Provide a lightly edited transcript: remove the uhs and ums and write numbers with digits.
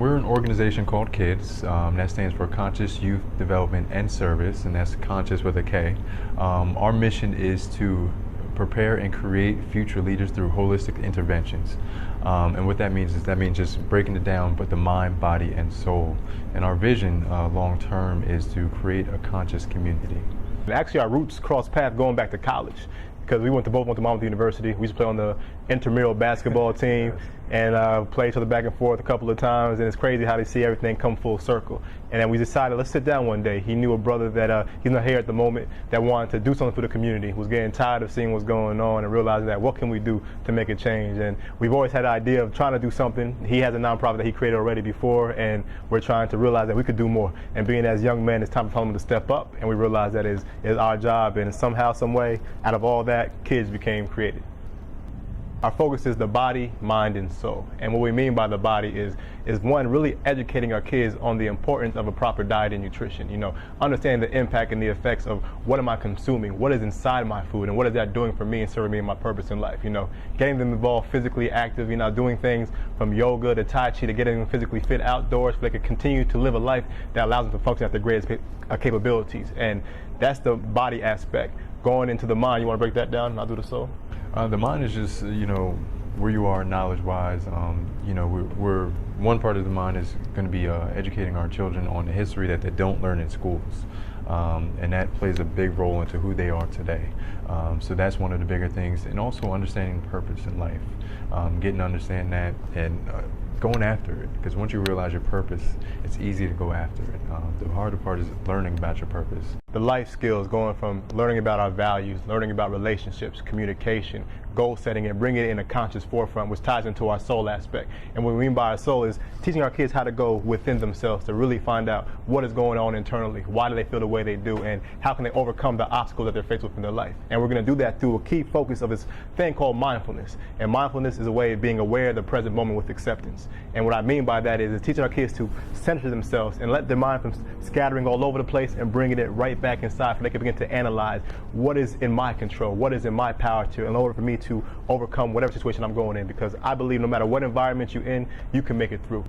We're an organization called KYDS. That stands for Conscious Youth Development and Service, and that's Conscious with a K. Our mission is to prepare and create future leaders through holistic interventions. And what that means is just breaking it down, but the mind, body, and soul. And our vision long term is to create a conscious community. And actually, our roots cross paths going back to college, because we both went to Monmouth University. We used to play on the intramural basketball team and play each other back and forth a couple of times. And it's crazy how they see everything come full circle. And then we decided, let's sit down one day. He knew a brother that he's not here at the moment, that wanted to do something for the community, was getting tired of seeing what's going on and realizing that what can we do to make a change. And we've always had the idea of trying to do something. He has a nonprofit that he created already before, and we're trying to realize that we could do more. And being as young men, it's time for them to step up, and we realize that is our job. And somehow, some way, out of all that, KYDS became created. Our focus is the body, mind, and soul. And what we mean by the body is one, really educating our kids on the importance of a proper diet and nutrition. You know, understanding the impact and the effects of what am I consuming, what is inside my food, and what is that doing for me and serving me in my purpose in life. You know, getting them involved physically active, you know, doing things from yoga to Tai Chi to getting them physically fit outdoors so they can continue to live a life that allows them to function at their greatest capabilities. And that's the body aspect. Going into the mind, you want to break that down and I'll do the soul? The mind is just, you know, where you are knowledge-wise. You know, we're one part of the mind is going to be educating our children on the history that they don't learn in schools, and that plays a big role into who they are today. So that's one of the bigger things, and also understanding purpose in life, getting to understand that and going after it. Because once you realize your purpose, it's easy to go after it. The harder part is learning about your purpose. The life skills, going from learning about our values, learning about relationships, communication, goal setting, and bringing it in a conscious forefront, which ties into our soul aspect. And what we mean by our soul is teaching our kids how to go within themselves to really find out what is going on internally, why do they feel the way they do, and how can they overcome the obstacles that they're faced with in their life. And we're going to do that through a key focus of this thing called mindfulness. And mindfulness is a way of being aware of the present moment with acceptance. And what I mean by that is teaching our kids to center themselves and let their mind from scattering all over the place and bringing it right back inside so they can begin to analyze what is in my control, what is in my power to, in order for me to overcome whatever situation I'm going in, because I believe no matter what environment you're in, you can make it through.